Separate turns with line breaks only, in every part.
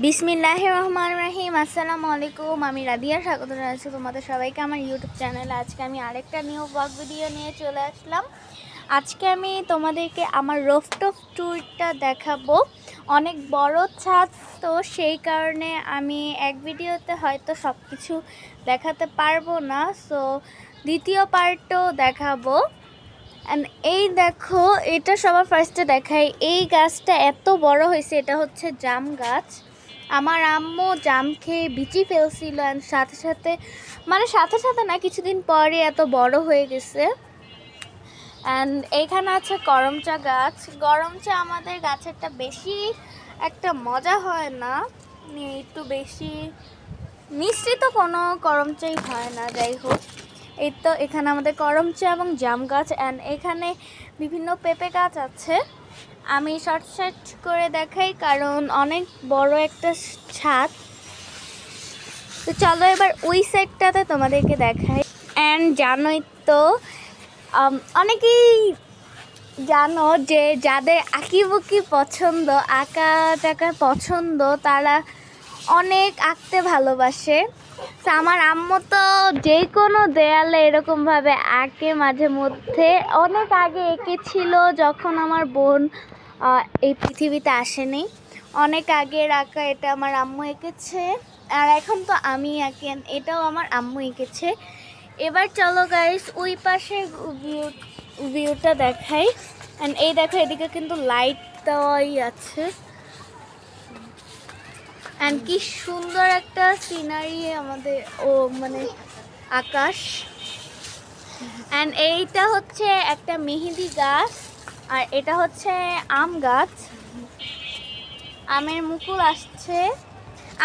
বিসমিল্লাহির রহমানির রহিম। আসসালামু আলাইকুম। আমি রাদিয়া, স্বাগত জানাচ্ছি তোমাদের সবাইকে আমার ইউটিউব চ্যানেলে। আজকে আমি আরেকটা নিউ ব্লগ ভিডিও নিয়ে চলে আসলাম। আজকে আমি তোমাদেরকে আমার রুফটপ ট্যুরটা দেখাবো। অনেক বড় ছাদ, তো সেই কারণে আমি এক ভিডিওতে হয়তো সব কিছু দেখাতে পারবো না, সো দ্বিতীয় পার্টও দেখাবো। অ্যান্ড এই দেখো, এটা সবার ফার্স্টে দেখাই। এই গাছটা এত বড় হয়েছে, এটা হচ্ছে জাম গাছ। আমার আম্মু জাম খেয়ে বিচি ফেলছিল, অ্যান্ড সাথে সাথে না, কিছুদিন পরে এত বড় হয়ে গেছে। অ্যান্ড এইখানে আছে করমচা গাছ। করমচা আমাদের গাছেরটা বেশি একটা মজা হয় না, একটু বেশি মিষ্টি তো কোনো করমচাই হয় না। যাই হোক, এই তো এখানে আমাদের করমচা এবং জাম গাছ, অ্যান্ড এখানে বিভিন্ন পেঁপে গাছ আছে। আমি শর্ট করে দেখাই কারণ অনেক বড় একটা ছাদ। তো চলো এবার ওই সাইডটাতে তোমাদেরকে দেখাই। অ্যান্ড জানোই তো, অনেকেই জানো যে যাদের আঁকিবুকি পছন্দ, আঁকা টাকা পছন্দ, তারা অনেক আঁকতে ভালোবাসে। তো আমার আম্মু তো যে কোনো দেয়ালে এরকমভাবে আঁকে মাঝে মধ্যে। অনেক আগে এঁকেছিল, যখন আমার বোন এই পৃথিবীতে আসেনি। অনেক আগের আঁকা এটা আমার আম্মু এঁকেছে, আর এখন তো আমি আঁকি, এটাও আমার আম্মু এঁকেছে। এবার চলো গাইস ওই পাশে ভিউটা দেখাই। অ্যান্ড এই দেখো, এদিকে কিন্তু লাইট দেওয়াই আছে। অ্যান্ড কি সুন্দর একটা সিনারি আমাদের, মানে আকাশ। অ্যান্ড এইটা হচ্ছে একটা মেহেদি গাছ, আর এটা হচ্ছে আম গাছ। আমের মুকুল আসছে।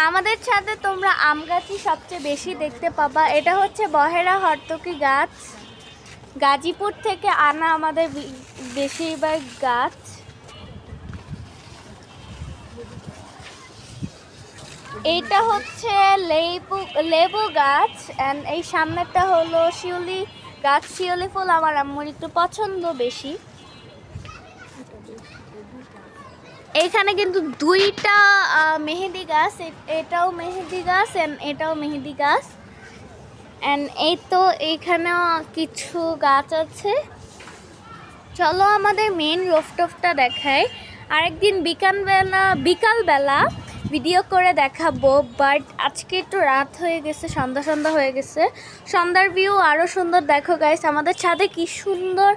আমাদের ছাদে তোমরা আম গাছই সবচেয়ে বেশি দেখতে পাবা। এটা হচ্ছে বহেরা হর্তকি গাছ, গাজীপুর থেকে আনা আমাদের বেশিরভাগ গাছ। এইটা হচ্ছে লেবু গাছ, অ্যান্ড এই সামনেরটা হলো শিউলি গাছ। শিউলি ফুল আমার আম্মুর একটু পছন্দ বেশি। এইখানে কিন্তু দুইটা মেহেদি গাছ, এটাও মেহেদি গাছ অ্যান্ড এটাও মেহেদি গাছ। অ্যান্ড এই তো এইখানেও কিছু গাছ আছে। চলো আমাদের মেন রুফটপটা দেখাই। আরেকদিন বিকালবেলা ভিডিও করে দেখাবো, বাট আজকে একটু রাত হয়ে গেছে, সন্ধ্যা হয়ে গেছে। সন্ধ্যার ভিউ আরও সুন্দর। দেখো গাইস, আমাদের ছাদে কি সুন্দর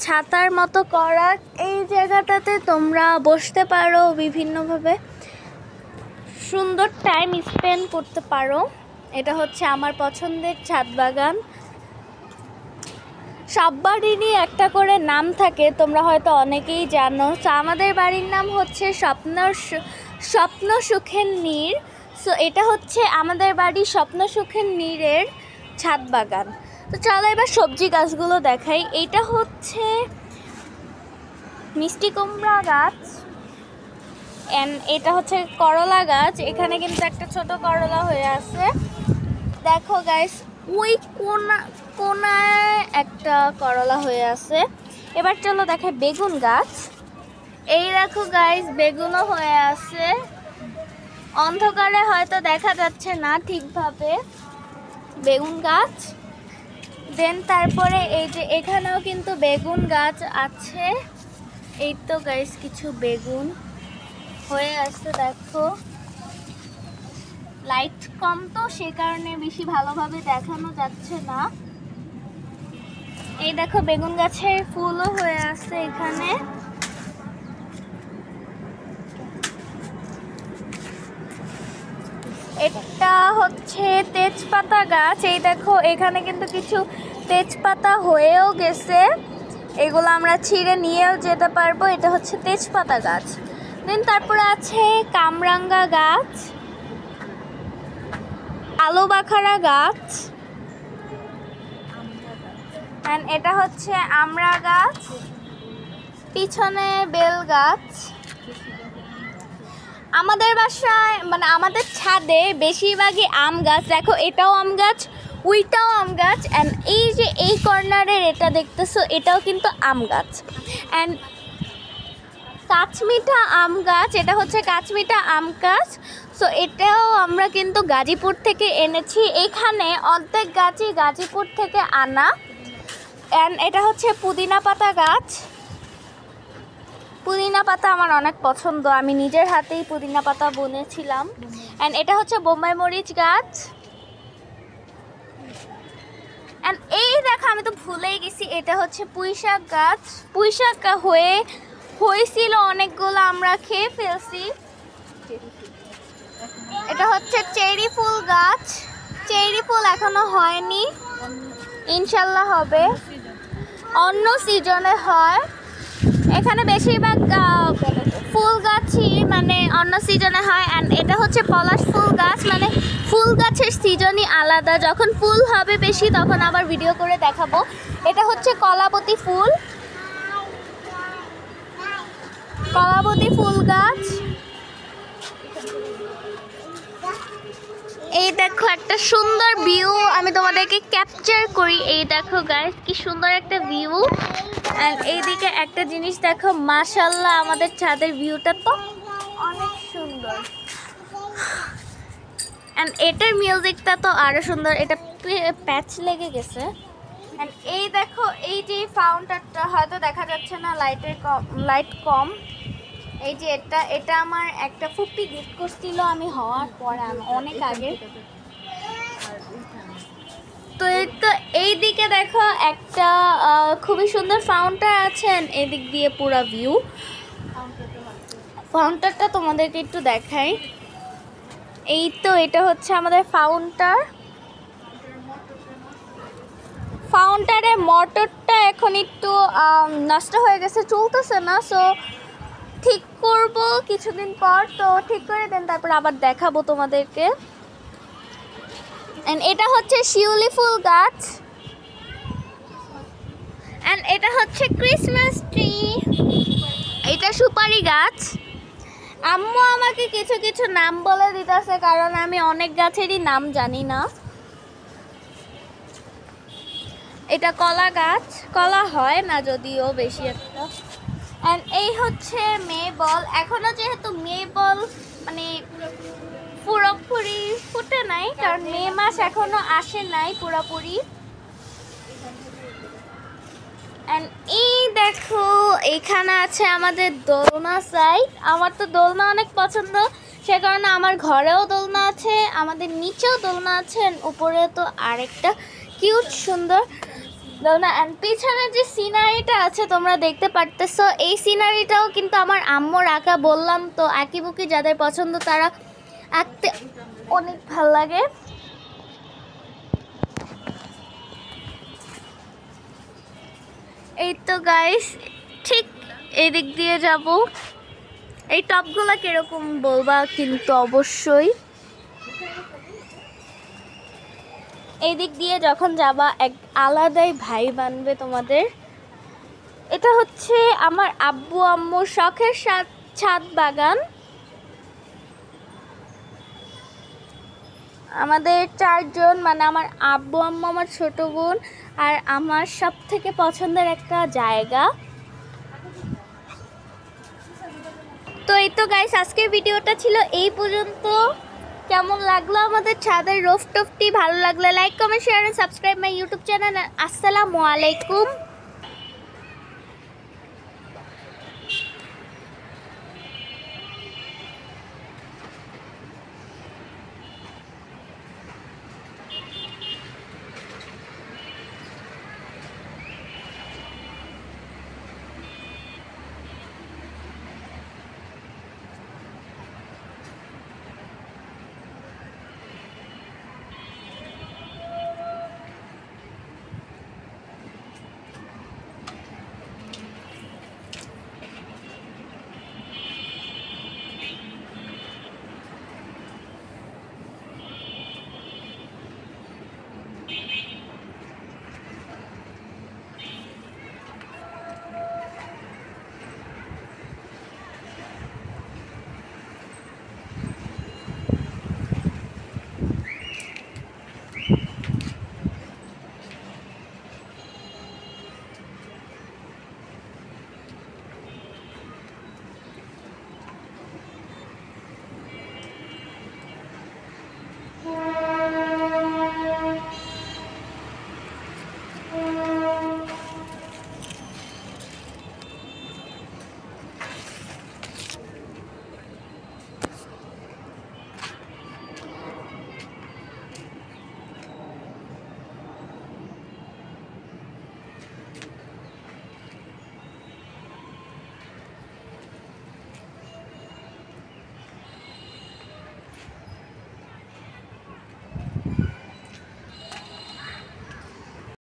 ছাতার মতো করা। এই জায়গাটাতে তোমরা বসতে পারো, বিভিন্নভাবে সুন্দর টাইম স্পেন্ড করতে পারো। এটা হচ্ছে আমার পছন্দের ছাদ বাগান। সব বাড়িরই একটা করে নাম থাকে, তোমরা হয়তো অনেকেই জানো। তো আমাদের বাড়ির নাম হচ্ছে স্বপ্ন সুখের নীড়। সো এটা হচ্ছে আমাদের বাড়ির স্বপ্ন সুখের নীড়ের ছাদ বাগান। তো চলো এবার সবজি গাছগুলো দেখাই। এইটা হচ্ছে মিষ্টি কুমড়া গাছ, অ্যান্ড এটা হচ্ছে করলা গাছ। এখানে কিন্তু একটা ছোট করলা হয়ে আছে। দেখো গাইস, ওই কোনায় একটা করলা হয়ে আছে। এবার চলো দেখাই বেগুন গাছ। এই দেখো গাইস, বেগুনও হয়ে আছে। অন্ধকারে হয়তো দেখা যাচ্ছে না ঠিকভাবে বেগুন গাছ। দেন তারপরে এই যে এখানেও কিন্তু বেগুন গাছ আছে। এই তো গাইস কিছু বেগুন হয়ে আছে। দেখো লাইট কম তো সে কারণে বেশি ভালোভাবে দেখানো যাচ্ছে না। এই দেখো বেগুন গাছের ফুলও হয়ে আছে এখানে। এটা হচ্ছে তেজপাতা গাছ। এই দেখো এখানে কিন্তু কিছু তেজপাতা হয়েও গেছে, এগুলো আমরা ছিঁড়ে নিয়েও যেতে পারবো। এটা হচ্ছে তেজপাতা গাছ। দেন তারপরে আছে কামরাঙ্গা গাছ, আলু বাখারা গাছ, অ্যান্ড এটা হচ্ছে আমড়া গাছ, পিছনে বেল গাছ। আমাদের বাসায়, মানে আমাদের ছাদে বেশিরভাগই আম গাছ। দেখো এটাও আম গাছ, ওইটাও আম গাছ, অ্যান্ড এই যে এই কর্নারের এটা দেখতেছো, এটাও কিন্তু আম গাছ। অ্যান্ড কাঁচমিঠা আম গাছ, এটা হচ্ছে কাঁচমিঠা আম গাছ। সো এটাও আমরা কিন্তু গাজীপুর থেকে এনেছি। এখানে অর্ধেক গাছই গাজীপুর থেকে আনা। অ্যান্ড এটা হচ্ছে পুদিনা পাতা গাছ। পুদিনা পাতা আমার অনেক পছন্দ, আমি নিজের হাতেই পুদিনা পাতা বুনেছিলাম। অ্যান্ড এটা হচ্ছে বোম্বাই মরিচ গাছ। অ্যান্ড এই দেখো, আমি তো ভুলেই গেছি, এটা হচ্ছে পুঁইশাক গাছ। পুঁইশাক হয়েছিল অনেকগুলো, আমরা খেয়ে ফেলছি। এটা হচ্ছে চেরি ফুল গাছ। চেরি ফুল এখনো হয়নি, ইনশাল্লাহ হবে, অন্য সিজনে হয়। এখানে বেশিরভাগ ফুল গাছই মানে অন্য সিজনে হয়। অ্যান্ড এটা হচ্ছে পলাশ ফুল গাছ, মানে ফুল গাছের সিজনই আলাদা, যখন ফুল হবে বেশি তখন আবার ভিডিও করে দেখাবো। এটা হচ্ছে কলাবতী ফুল, কলাবতী ফুল গাছ। এই দেখো একটা সুন্দর ভিউ, আমি তোমাদেরকে ক্যাপচার করি। এই দেখো গাইস, কি সুন্দর একটা ভিউ। অ্যান্ড এইদিকে একটা জিনিস দেখো, মাশাল্লাহ আমাদের ছাদের ভিউটা তো অনেক সুন্দর। অ্যান্ড এটার মিউজিকটা তো আরও সুন্দর, এটা প্যাচ লেগে গেছে। অ্যান্ড এই দেখো, এই যে ফাউন্টারটা হয়তো দেখা যাচ্ছে না, লাইট কম। এই যে এটা আমার একটা ফুপি গিফট করছিল আমি হওয়ার পরে, অনেক আগে। তো এই দিকে দেখো একটা খুবই সুন্দর ফাউন্টার আছেন, এদিক দিয়ে পুরো ভিউ। ফাউন্টারটা তোমাদেরকে একটু দেখাই। এই তো এটা হচ্ছে আমাদের ফাউন্টারের মোটরটা এখন একটু নষ্ট হয়ে গেছে, চলতেছে না। সো ঠিক করব কিছুদিন পর, তো ঠিক করে দেন, তারপর আবার দেখাবো তোমাদেরকে। অ্যান্ড এটা হচ্ছে শিউলি ফুল গাছ। অ্যান্ড এটা হচ্ছে ক্রিসমাস ট্রি। এটা সুপারি গাছ। আম্মু আমাকে কিছু কিছু নাম বলে দিতেছে, কারণ আমি অনেক গাছেরই নাম জানি না। এটা কলা গাছ, কলা হয় না যদিও বেশি একটা। অ্যান্ড এই হচ্ছে মেবল। এখনো যেহেতু মেবল মানে পুরোপুরি ফুটে নাই, কারণ মে মাস এখনো আসে নাই পুরোপুরি। অ্যান্ড এই দেখো, এখানে আছে আমাদের দোলনা সাইড। আমার তো দোলনা অনেক পছন্দ, সে কারণে আমার ঘরেও দোলনা আছে, আমাদের নিচেও দোলনা আছে, উপরে তো আরেকটা কিউট সুন্দর দোলনা। অ্যান্ড পিছনে যে সিনারিটা আছে তোমরা দেখতে পারতেছো, এই সিনারিটাও কিন্তু আমার আম্মুর আঁকা। বললাম তো, আঁকিবুকি যাদের পছন্দ তারা আঁকতে অনেক ভাল লাগে। এই তো গাইস, ঠিক এই দিক দিয়ে যাব। এই টপগুলো কিরকম বলবা কিন্তু অবশ্যই। এই দিক দিয়ে যখন যাবা এক আলাদাই ভাই বানবে তোমাদের। এটা হচ্ছে আমার আব্বু আম্মুর শখের ছাদ বাগান। আমাদের চারজন, মানে আমার আব্বু আম্মু, আমার ছোট বোন আর আমার সব থেকে পছন্দের একটা জায়গা। তো এই তো গাইস, আজকের ভিডিওটা ছিল এই পর্যন্ত। কেমন লাগলো আমাদের ছাদের রোফটপটি? ভালো লাগলে like, comment, share and subscribe my YouTube channel. আসসালামু আলাইকুম।